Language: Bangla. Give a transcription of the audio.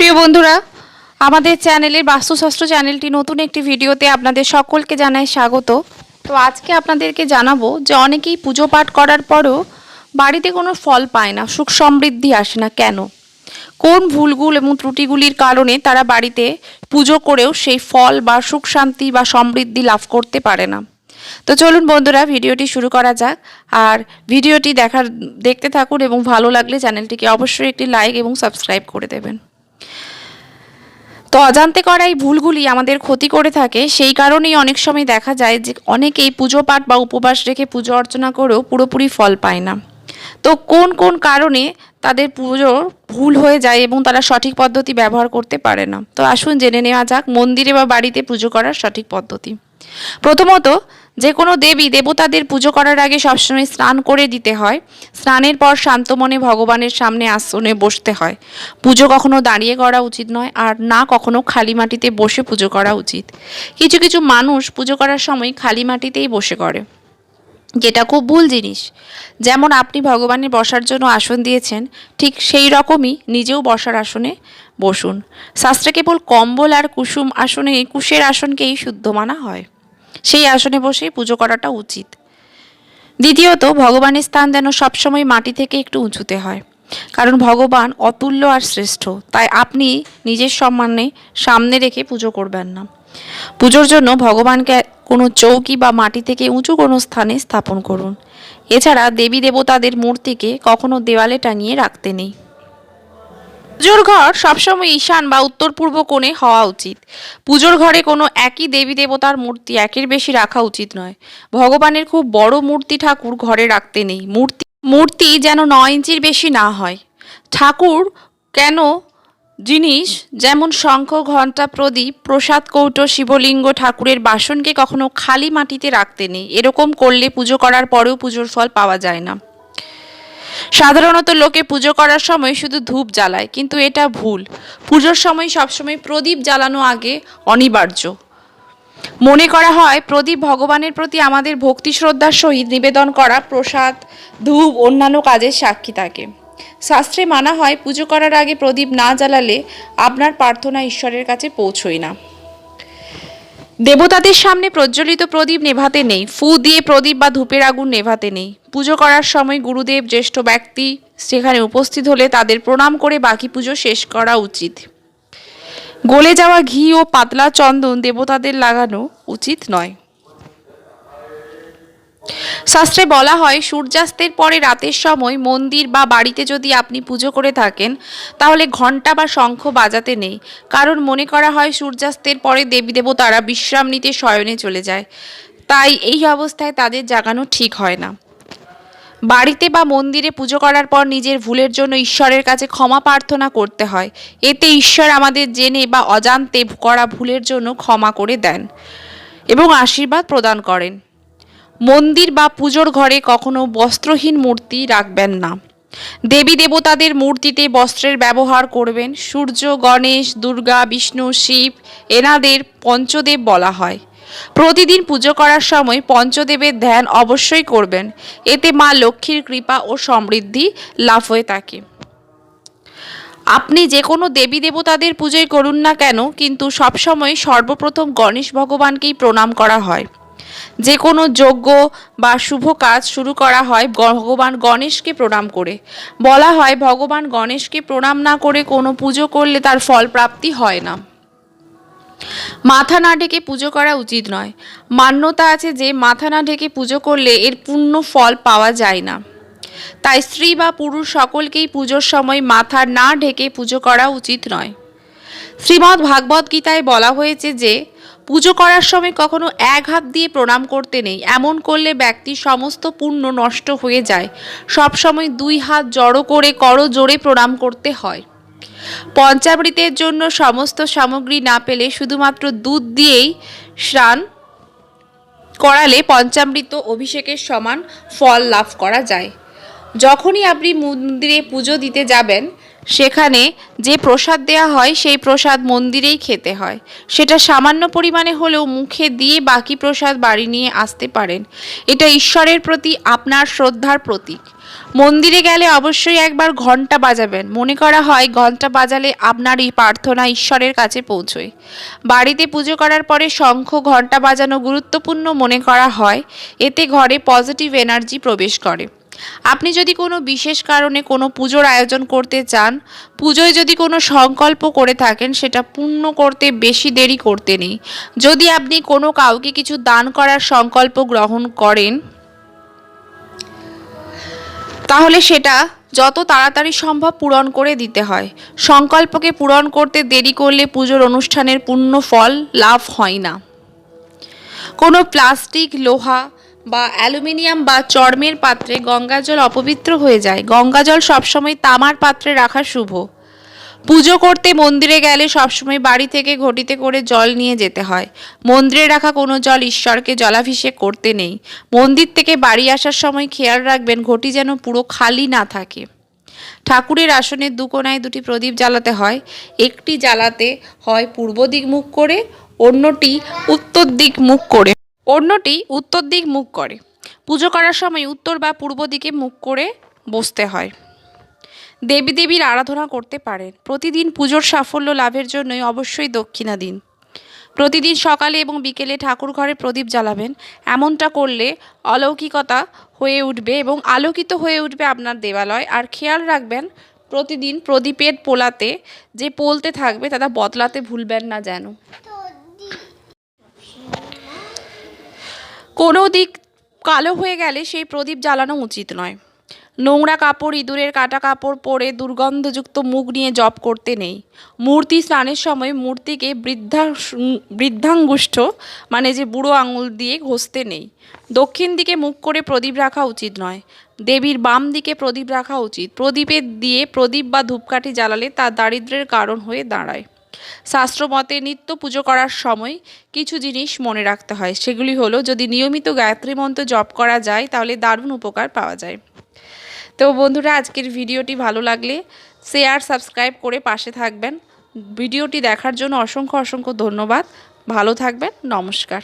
প্রিয় বন্ধুরা, আমাদের চ্যানেলের বাস্তুশাস্ত্র চ্যানেলটি নতুন একটি ভিডিওতে আপনাদের সকলকে জানাই স্বাগত। তো আজকে আপনাদেরকে জানাবো যে অনেকেই পুজো পাঠ করার পরও বাড়িতে কোনো ফল পায় না, সুখ সমৃদ্ধি আসে না, কেন? কোন ভুলগুলো এবং ত্রুটিগুলির কারণে তারা বাড়িতে পুজো করেও সেই ফল বা সুখ শান্তি বা সমৃদ্ধি লাভ করতে পারে না। তো চলুন বন্ধুরা, ভিডিওটি শুরু করা যাক। আর ভিডিওটি দেখতে থাকুন এবং ভালো লাগলে চ্যানেলটিকে অবশ্যই একটি লাইক এবং সাবস্ক্রাইব করে দেবেন। তো অজান্তে করা এই ভুলগুলি আমাদের ক্ষতি করে থাকে, সেই কারণেই অনেক সময় দেখা যায় যে অনেকেই পুজো পাঠ বা উপবাস রেখে পুজো অর্চনা করেও পুরোপুরি ফল পায় না। তো কোন কোন কারণে তাদের পুজো ভুল হয়ে যায় এবং তারা সঠিক পদ্ধতি ব্যবহার করতে পারে না, তো আসুন জেনে নেওয়া যাক মন্দিরে বা বাড়িতে পুজো করার সঠিক পদ্ধতি। প্রথমত, যে কোনো দেবী দেবতাদের পুজো করার আগে সবসময় স্নান করে দিতে হয়। স্নানের পর শান্ত মনে ভগবানের সামনে আসনে বসতে হয়। পুজো কখনো দাঁড়িয়ে করা উচিত নয়, আর না কখনো খালি মাটিতে বসে পুজো করা উচিত। কিছু কিছু মানুষ পুজো করার সময় খালি মাটিতেই বসে করে, যেটা খুব ভুল জিনিস। যেমন আপনি ভগবানের বসার জন্য আসন দিয়েছেন, ঠিক সেই রকমই নিজেও বসার আসনে বসুন। শাস্ত্রে কেবল কম্বল আর কুশের আসনকেই শুদ্ধ মানা হয়। সেই আসনে বসেই পুজো করাটা উচিত। দ্বিতীয়ত, ভগবানের স্থান যেন সবসময় মাটি থেকে একটু উঁচুতে হয়, কারণ ভগবান অতুল্য আর শ্রেষ্ঠ। তাই আপনি নিজের সম্মানে সামনে রেখে পুজো করবেন না। পুজোর জন্য ভগবানকে কোনো চৌকি বা মাটি থেকে উঁচু কোনো স্থানে স্থাপন করুন। এছাড়া দেবী দেবতাদের মূর্তিকে কখনো দেওয়ালে টাঙিয়ে রাখতে নেই। পুজোর ঘর সবসময় ঈশান বা উত্তর পূর্ব কোণে হওয়া উচিত। পুজোর ঘরে কোনো একই দেবী দেবতার মূর্তি একের বেশি রাখা উচিত নয়। ভগবানের খুব বড় মূর্তি ঠাকুর ঘরে রাখতে নেই। মূর্তি যেন 9 ইঞ্চির বেশি না হয়। ঠাকুর কেন জিনিস যেমন শঙ্খ, ঘণ্টা, প্রদীপ, প্রসাদ কৌটো, শিবলিঙ্গ, ঠাকুরের বাসনকে কখনো খালি মাটিতে রাখতে নেই। এরকম করলে পুজো করার পরেও পুজোর ফল পাওয়া যায় না। সাধারণত লোকে পুজো করার সময় শুধু ধূপ জ্বালায়, কিন্তু এটা ভুল। পুজোর সময় সবসময় প্রদীপ জ্বালানো আগে অনিবার্য। মনে করা হয় প্রদীপ ভগবানের প্রতি আমাদের ভক্তি শ্রদ্ধার সহিত নিবেদন করা প্রসাদ, ধূপ অন্যান্য কাজের সাক্ষী থাকে। শাস্ত্রে মানা হয় পুজো করার আগে প্রদীপ না জ্বালালে আপনার প্রার্থনা ঈশ্বরের কাছে পৌঁছয় না। দেবতাদের সামনে প্রজ্বলিত প্রদীপ নেভাতে নেই। ফু দিয়ে প্রদীপ বা ধূপের আগুন নেভাতে নেই। পুজো করার সময় গুরুদেব, জ্যেষ্ঠ ব্যক্তি সেখানে উপস্থিত হলে তাদের প্রণাম করে বাকি পুজো শেষ করা উচিত। গলে যাওয়া ঘি ও পাতলা চন্দন দেবতাদের লাগানো উচিত নয়। শাস্ত্রে বলা হয় সূর্যাস্তের পরে রাতের সময় মন্দির বা বাড়িতে যদি আপনি পুজো করে থাকেন, তাহলে ঘণ্টা বা শঙ্খ বাজাতে নেই, কারণ মনে করা হয় সূর্যাস্তের পরে দেবী দেবতারা বিশ্রাম নিতে শয়নে চলে যায়। তাই এই অবস্থায় তাদের জাগানো ঠিক হয় না। বাড়িতে বা মন্দিরে পুজো করার পর নিজের ভুলের জন্য ঈশ্বরের কাছে ক্ষমা প্রার্থনা করতে হয়। এতে ঈশ্বর আমাদের জেনে বা অজান্তে করা ভুলের জন্য ক্ষমা করে দেন এবং আশীর্বাদ প্রদান করেন। মন্দির বা পুজোর ঘরে কখনো বস্ত্রহীন মূর্তি রাখবেন না। দেবী দেবতাদের মূর্তিতে বস্ত্রের ব্যবহার করবেন। সূর্য, গণেশ, দুর্গা, বিষ্ণু, শিব এনাদের পঞ্চদেব বলা হয়। প্রতিদিন পুজো করার সময় পঞ্চদেবের ধ্যান অবশ্যই করবেন। এতে মা লক্ষ্মীর কৃপা ও সমৃদ্ধি লাভ হয়ে থাকে। আপনি যে কোনো দেবী দেবতাদের পুজোই করুন না কেন, কিন্তু সবসময় সর্বপ্রথম গণেশ ভগবানকেই প্রণাম করা হয়। যে কোনো যজ্ঞ বা শুভ কাজ শুরু করা হয় ভগবান গণেশকে প্রণাম করে। বলা হয় ভগবান গণেশকে প্রণাম না করে কোনো পুজো করলে তার ফল প্রাপ্তি হয় না। মাথা না ঢেকে পুজো করা উচিত নয়। মান্যতা আছে যে মাথা না ঢেকে পুজো করলে এর পূর্ণ ফল পাওয়া যায় না। তাই স্ত্রী বা পুরুষ সকলকেই পুজোর সময় মাথা না ঢেকে পুজো করা উচিত নয়। শ্রীমদ্ ভাগবত গীতায় বলা হয়েছে যে পুজো করার সময় কখনো এক হাত দিয়ে প্রণাম করতে নেই। এমন করলে ব্যক্তির সমস্ত পুণ্য নষ্ট হয়ে যায়। সবসময় 2 হাত জড়ো করে করজোড়ে প্রণাম করতে হয়। পঞ্চামৃতের জন্য সমস্ত সামগ্রী না পেলে শুধুমাত্র দুধ দিয়েই স্নান করালে পঞ্চামৃত অভিষেকের সমান ফল লাভ করা যায়। যখনই আপনি মন্দিরে পুজো দিতে যাবেন, সেখানে যে প্রসাদ দেয়া হয় সেই প্রসাদ মন্দিরেই খেতে হয়। সেটা সামান্য পরিমাণে হলেও মুখে দিয়ে বাকি প্রসাদ বাড়ি নিয়ে আসতে পারেন। এটা ঈশ্বরের প্রতি আপনার শ্রদ্ধার প্রতীক। মন্দিরে গেলে অবশ্যই একবার ঘন্টা বাজাবেন। মনে করা হয় ঘন্টা বাজালে আপনার এই প্রার্থনা ঈশ্বরের কাছে পৌঁছয়। বাড়িতে পুজো করার পরে শঙ্খ ঘন্টা বাজানো গুরুত্বপূর্ণ মনে করা হয়। এতে ঘরে পজিটিভ এনার্জি প্রবেশ করে। আপনি যদি কোনো বিশেষ কারণে কোনো পুজোর আয়োজন করতে চান, পুজোয় যদি কোনো সংকল্প করে থাকেন, সেটা পূর্ণ করতে বেশি দেরি করতে নেই। যদি আপনি কোনো কাউকে কিছু দান করার সংকল্প গ্রহণ করেন, তাহলে সেটা যত তাড়াতাড়ি সম্ভব পূরণ করে দিতে হয়। সংকল্পকে পূরণ করতে দেরি করলে পুজোর অনুষ্ঠানের পূর্ণ ফল লাভ হয় না। কোনো প্লাস্টিক, লোহা বা অ্যালুমিনিয়াম বা চর্মের পাত্রে গঙ্গাজল অপবিত্র হয়ে যায়। গঙ্গাজল সবসময় তামার পাত্রে রাখা শুভ। পুজো করতে মন্দিরে গেলে সবসময় বাড়ি থেকে ঘটিতে করে জল নিয়ে যেতে হয়। মন্দিরে রাখা কোনো জল ঈশ্বরকে জলাভিষেক করতে নেই। মন্দির থেকে বাড়ি আসার সময় খেয়াল রাখবেন ঘটি যেন পুরো খালি না থাকে। ঠাকুরের আসনের দুকোনায় দুটি প্রদীপ জ্বালাতে হয়। একটি জ্বালাতে হয় পূর্ব দিক মুখ করে, অন্যটি উত্তর দিক মুখ করে। পুজো করার সময় উত্তর বা পূর্ব দিকে মুখ করে বসতে হয়। দেবীর আরাধনা করতে পারেন। প্রতিদিন পুজোর সাফল্য লাভের জন্যই অবশ্যই দক্ষিণা দিন। প্রতিদিন সকালে এবং বিকেলে ঠাকুর ঘরে প্রদীপ জ্বালাবেন। এমনটা করলে অলৌকিকতা হয়ে উঠবে এবং আলোকিত হয়ে উঠবে আপনার দেবালয়। আর খেয়াল রাখবেন প্রতিদিন প্রদীপের পোলাতে যে পলতে থাকবে তাটা বদলাতে ভুলবেন না যেন। কোনো দিক কালো হয়ে গেলে সেই প্রদীপ জ্বালানো উচিত নয়। নোংরা কাপড়, ইঁদুরের কাটা কাপড় পরে দুর্গন্ধযুক্ত মুখ নিয়ে জপ করতে নেই। মূর্তি স্নানের সময় মূর্তিকে বৃদ্ধাঙ্গুষ্ঠ মানে যে বুড়ো আঙুল দিয়ে ঘষতে নেই। দক্ষিণ দিকে মুখ করে প্রদীপ রাখা উচিত নয়। দেবীর বাম দিকে প্রদীপ রাখা উচিত। প্রদীপের দিয়ে প্রদীপ বা ধূপকাঠি জ্বালালে তা দারিদ্র্যের কারণ হয়ে দাঁড়ায়। শাস্ত্রমতে নিত্য পুজো করার সময় কিছু জিনিস মনে রাখতে হয়। সেগুলি হলো, যদি নিয়মিত গায়ত্রী মন্ত্র জপ করা যায় তাহলে দারুণ উপকার পাওয়া যায়। তো বন্ধুরা, আজকের ভিডিওটি ভালো লাগলে শেয়ার, সাবস্ক্রাইব করে পাশে থাকবেন। ভিডিওটি দেখার জন্য অসংখ্য ধন্যবাদ। ভালো থাকবেন। নমস্কার।